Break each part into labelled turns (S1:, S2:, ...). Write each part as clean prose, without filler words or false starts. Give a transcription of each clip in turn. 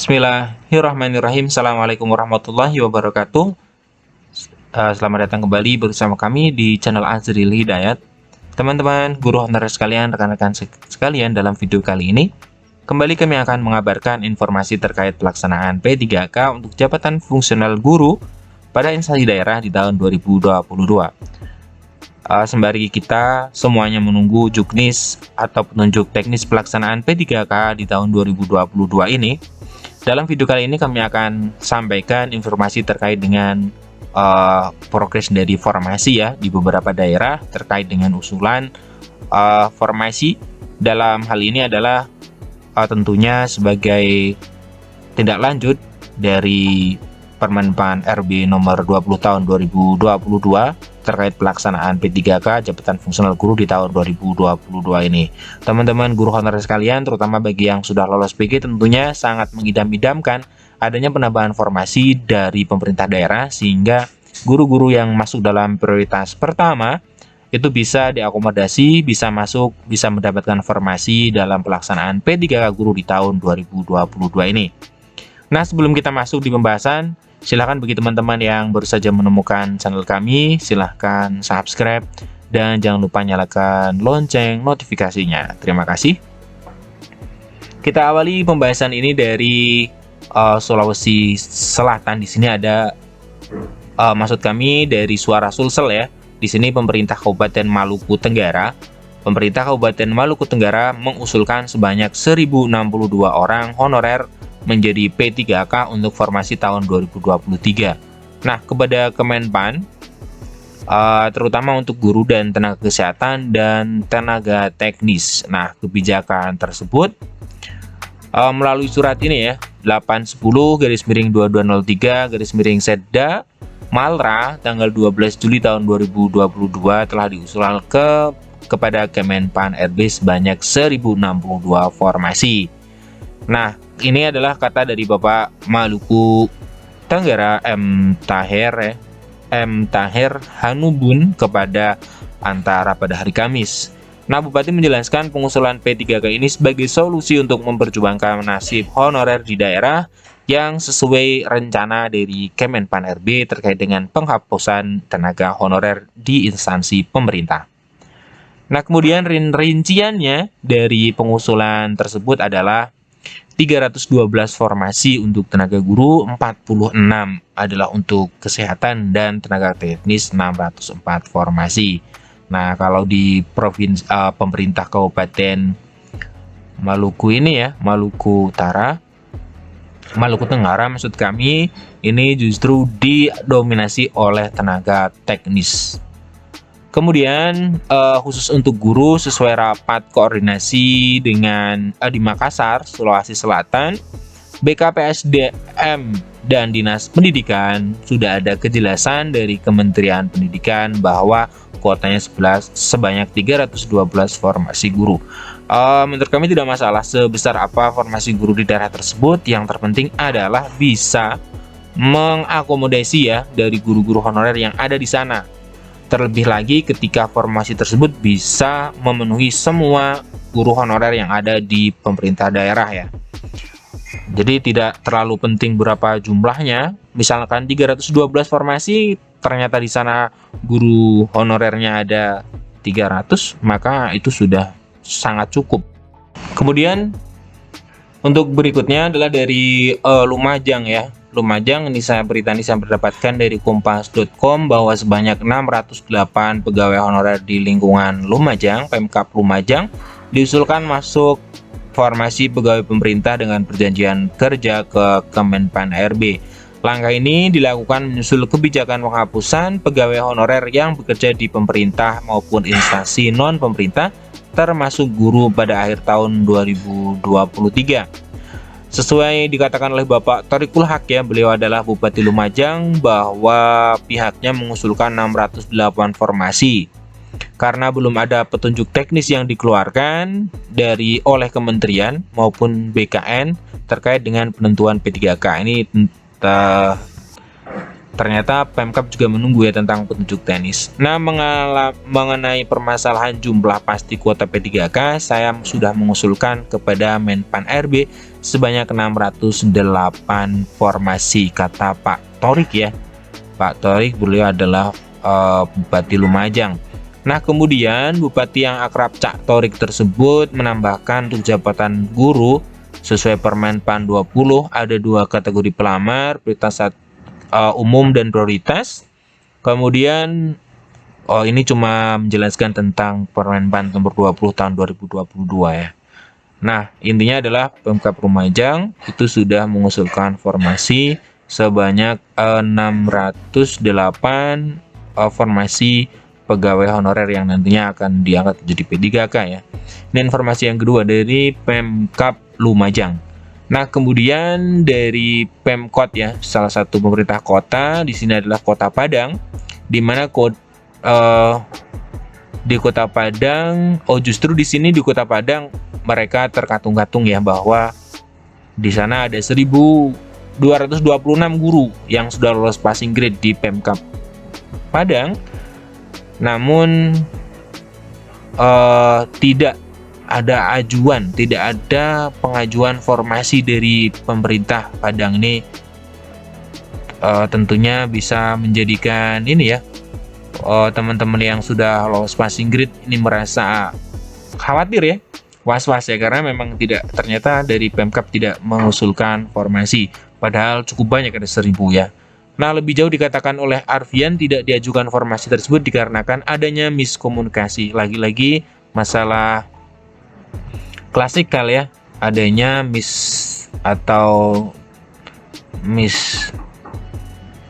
S1: Bismillahirrahmanirrahim. Assalamualaikum warahmatullahi wabarakatuh. Selamat datang kembali bersama kami di channel Azril Hidayat. Teman-teman, guru honorer sekalian, rekan-rekan sekalian, dalam video kali ini kembali kami akan mengabarkan informasi terkait pelaksanaan P3K untuk jabatan fungsional guru pada instansi daerah di tahun 2022. Sembari kita semuanya menunggu juknis atau petunjuk teknis pelaksanaan P3K di tahun 2022 ini, dalam video kali ini kami akan sampaikan informasi terkait dengan progres dari formasi ya di beberapa daerah terkait dengan usulan formasi. Dalam hal ini adalah tentunya sebagai tindak lanjut dari Permen-Pan RB nomor 20 tahun 2022 terkait pelaksanaan P3K jabatan fungsional guru di tahun 2022 ini. Teman-teman guru honorer sekalian, terutama bagi yang sudah lolos PG, tentunya sangat mengidam-idamkan adanya penambahan formasi dari pemerintah daerah sehingga guru-guru yang masuk dalam prioritas pertama itu bisa diakomodasi, bisa mendapatkan formasi dalam pelaksanaan P3K guru di tahun 2022 ini. Nah, sebelum kita masuk di pembahasan, silahkan bagi teman-teman yang baru saja menemukan channel kami, silahkan subscribe dan jangan lupa nyalakan lonceng notifikasinya. Terima kasih. Kita awali pembahasan ini dari Sulawesi Selatan. Di sini ada maksud kami dari Suara Sulsel ya. Di sini pemerintah Kabupaten Maluku Tenggara. Pemerintah Kabupaten Maluku Tenggara mengusulkan sebanyak 1062 orang honorer menjadi P3K untuk formasi tahun 2023. Nah, kepada Kemenpan, terutama untuk guru dan tenaga kesehatan dan tenaga teknis. Nah, kebijakan tersebut melalui surat ini ya, 810-2203-Sedda Malra tanggal 12 Juli tahun 2022 telah diusulkan kepada Kemenpan RB sebanyak 1062 formasi. Nah, ini adalah kata dari Bapak Maluku Tenggara M. Tahir Hanubun kepada Antara pada hari Kamis. Nah, Bupati menjelaskan pengusulan P3K ini sebagai solusi untuk memperjuangkan nasib honorer di daerah yang sesuai rencana dari Kemenpan RB terkait dengan penghapusan tenaga honorer di instansi pemerintah. Nah, kemudian rinciannya dari pengusulan tersebut adalah 312 formasi untuk tenaga guru, 46 adalah untuk kesehatan dan tenaga teknis 604 formasi. Nah, kalau di provinsi pemerintah Kabupaten Maluku ini ya, Maluku Tenggara maksud kami, ini justru didominasi oleh tenaga teknis. Kemudian khusus untuk guru sesuai rapat koordinasi dengan di Makassar, Sulawesi Selatan, BKPSDM dan Dinas Pendidikan sudah ada kejelasan dari Kementerian Pendidikan bahwa kuotanya sebanyak 312 formasi guru. Menurut kami tidak masalah sebesar apa formasi guru di daerah tersebut, yang terpenting adalah bisa mengakomodasi ya dari guru-guru honorer yang ada di sana. Terlebih lagi ketika formasi tersebut bisa memenuhi semua guru honorer yang ada di pemerintah daerah ya. Jadi tidak terlalu penting berapa jumlahnya. Misalkan 312 formasi, ternyata di sana guru honorernya ada 300, maka itu sudah sangat cukup. Kemudian untuk berikutnya adalah dari Lumajang ya. Lumajang, berita ini saya mendapatkan dari kompas.com bahwa sebanyak 608 pegawai honorer di lingkungan Lumajang, Pemkab Lumajang, diusulkan masuk formasi pegawai pemerintah dengan perjanjian kerja ke Kemenpan RB. Langkah ini dilakukan menyusul kebijakan penghapusan pegawai honorer yang bekerja di pemerintah maupun instansi non-pemerintah, termasuk guru pada akhir tahun 2023. Sesuai dikatakan oleh Bapak Thoriqul Haq ya, beliau adalah Bupati Lumajang, bahwa pihaknya mengusulkan 608 formasi. Karena belum ada petunjuk teknis yang dikeluarkan oleh kementerian maupun BKN terkait dengan penentuan P3K ini, ternyata Pemkab juga menunggu ya tentang petunjuk teknis. Nah, mengenai permasalahan jumlah pasti kuota P3K, saya sudah mengusulkan kepada Menpan RB sebanyak 608 formasi, kata Pak Torik ya. Pak Torik, beliau adalah Bupati Lumajang. Nah, kemudian Bupati yang akrab Cak Torik tersebut menambahkan untuk jabatan guru sesuai Permenpan 20 ada 2 kategori pelamar, prioritas umum dan prioritas. Kemudian ini cuma menjelaskan tentang Permenpan nomor 20 tahun 2022 ya. Nah, intinya adalah Pemkab Lumajang itu sudah mengusulkan formasi sebanyak 608 formasi pegawai honorer yang nantinya akan diangkat menjadi P3K ya. Ini informasi yang kedua dari Pemkab Lumajang. Nah, kemudian dari Pemkot ya, salah satu pemerintah kota di sini adalah Kota Padang, di mana di Kota Padang, justru di sini di Kota Padang mereka terkatung-katung ya bahwa di sana ada 1.226 guru yang sudah lolos passing grade di Pemkab Padang, namun tidak ada pengajuan formasi dari pemerintah Padang ini. Tentunya bisa menjadikan ini ya, teman-teman yang sudah lolos passing grade ini merasa khawatir ya, was-was ya, karena memang ternyata dari Pemkab tidak mengusulkan formasi, padahal cukup banyak, ada 1.000 ya. Nah, lebih jauh dikatakan oleh Arfian tidak diajukan formasi tersebut dikarenakan adanya miskomunikasi. Lagi-lagi masalah klasikal ya, adanya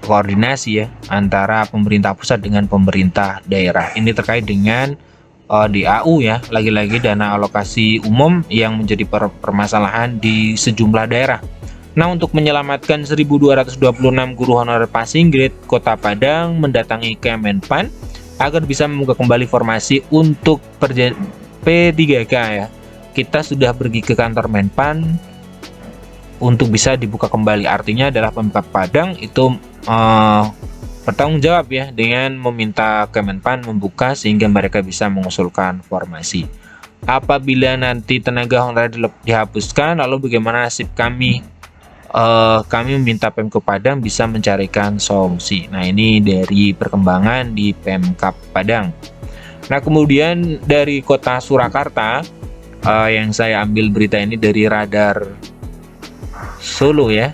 S1: koordinasi ya antara pemerintah pusat dengan pemerintah daerah. Ini terkait dengan DAU ya, lagi-lagi dana alokasi umum yang menjadi permasalahan di sejumlah daerah. Nah, untuk menyelamatkan 1.226 guru honorer passing grade, Kota Padang mendatangi Kemenpan agar bisa membuka kembali formasi untuk P3K ya. Kita sudah pergi ke kantor Menpan untuk bisa dibuka kembali. Artinya adalah Pemkab Padang itu bertanggung jawab ya dengan meminta Kemenpan membuka sehingga mereka bisa mengusulkan formasi. Apabila nanti tenaga honorer dihapuskan, lalu bagaimana nasib kami? Kami meminta Pemkab Padang bisa mencarikan solusi. Nah, ini dari perkembangan di Pemkab Padang. Nah, kemudian dari Kota Surakarta, yang saya ambil berita ini dari Radar Solo ya,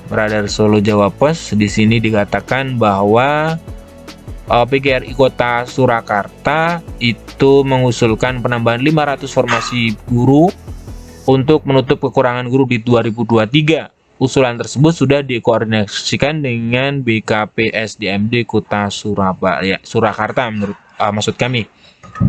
S1: Radar Solo Jawa Pos. Di sini dikatakan bahwa PGRI Kota Surakarta itu mengusulkan penambahan 500 formasi guru untuk menutup kekurangan guru di 2023. Usulan tersebut sudah dikoordinasikan dengan BKPSDMD Kota Surakarta maksud kami.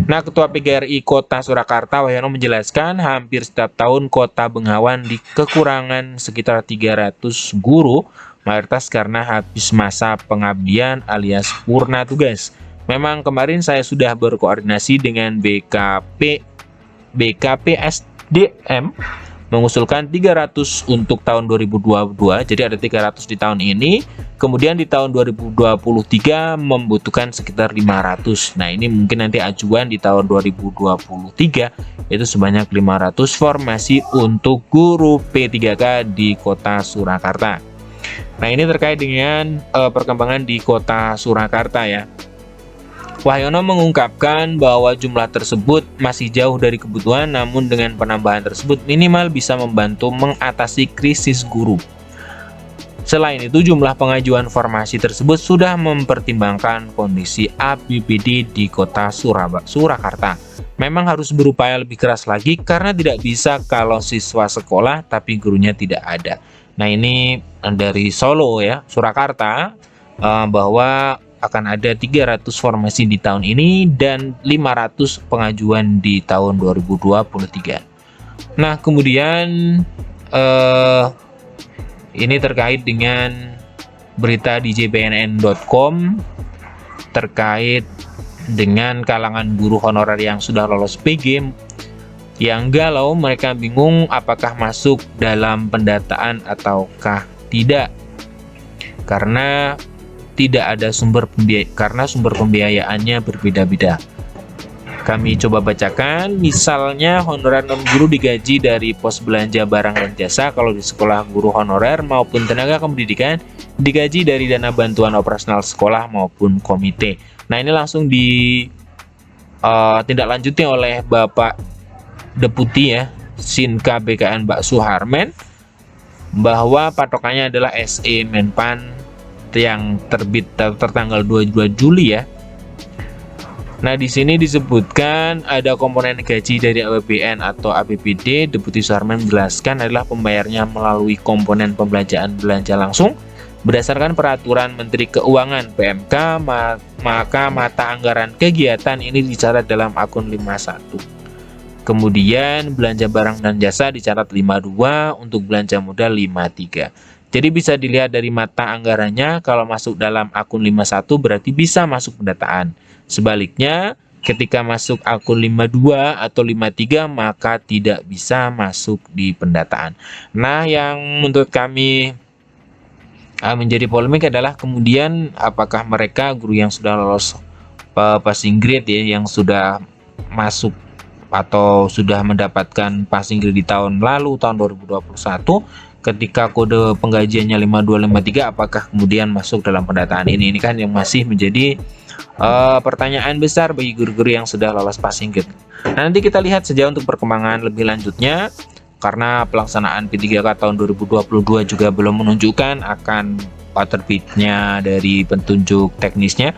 S1: Nah, Ketua PGRI Kota Surakarta Wahyono menjelaskan hampir setiap tahun Kota Bengawan kekurangan sekitar 300 guru, mayoritas karena habis masa pengabdian alias purna tugas. Memang kemarin saya sudah berkoordinasi dengan BKPSDM mengusulkan 300 untuk tahun 2022, jadi ada 300 di tahun ini. Kemudian di tahun 2023 membutuhkan sekitar 500. Nah, ini mungkin nanti ajuan di tahun 2023 itu sebanyak 500 formasi untuk guru P3K di Kota Surakarta. Nah, ini terkait dengan perkembangan di Kota Surakarta ya. Wahyono mengungkapkan bahwa jumlah tersebut masih jauh dari kebutuhan, namun dengan penambahan tersebut minimal bisa membantu mengatasi krisis guru. Selain itu, jumlah pengajuan formasi tersebut sudah mempertimbangkan kondisi APBD di Kota Surakarta. Memang harus berupaya lebih keras lagi karena tidak bisa kalau siswa sekolah tapi gurunya tidak ada. Nah, ini dari Solo ya, Surakarta, bahwa akan ada 300 formasi di tahun ini dan 500 pengajuan di tahun 2023. Nah, kemudian ini terkait dengan berita di jpnn.com terkait dengan kalangan guru honorer yang sudah lolos PG yang galau, mereka bingung apakah masuk dalam pendataan ataukah tidak. karena tidak ada sumber pembiayaannya berbeda-beda. Kami coba bacakan, misalnya honorer non-guru digaji dari pos belanja barang dan jasa kalau di sekolah guru honorer maupun tenaga kependidikan digaji dari dana bantuan operasional sekolah maupun komite. Nah, ini langsung ditindaklanjuti oleh Bapak Deputi ya, Sinka BKN Mbak Suharmen, bahwa patokannya adalah SE Menpan yang terbit tertanggal 22 Juli ya. Nah, di sini disebutkan ada komponen gaji dari APBN atau APBD. Deputi Suharmen menjelaskan adalah pembayarnya melalui komponen pembelanjaan belanja langsung berdasarkan peraturan Menteri Keuangan PMK, maka mata anggaran kegiatan ini dicatat dalam akun 51. Kemudian belanja barang dan jasa dicatat 52, untuk belanja modal 53. Jadi bisa dilihat dari mata anggarannya, kalau masuk dalam akun 51 berarti bisa masuk pendataan. Sebaliknya, ketika masuk akun 52 atau 53 maka tidak bisa masuk di pendataan. Nah, yang menurut kami menjadi polemik adalah kemudian apakah mereka guru yang sudah lolos passing grade ya, yang sudah masuk atau sudah mendapatkan passing grade di tahun lalu, tahun 2021, ketika kode penggajiannya 5253, apakah kemudian masuk dalam pendataan ini? Ini kan yang masih menjadi pertanyaan besar bagi guru-guru yang sudah lolos passing grade. Nah, nanti kita lihat saja untuk perkembangan lebih lanjutnya, karena pelaksanaan P3K tahun 2022 juga belum menunjukkan akan terbitnya dari petunjuk teknisnya.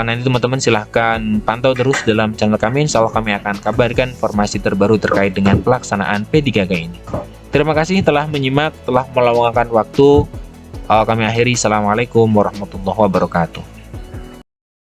S1: Nanti teman-teman silahkan pantau terus dalam channel kami. Insya Allah kami akan kabarkan informasi terbaru terkait dengan pelaksanaan P3K ini. Terima kasih telah menyimak, telah meluangkan waktu. Kami akhiri. Assalamualaikum warahmatullahi wabarakatuh.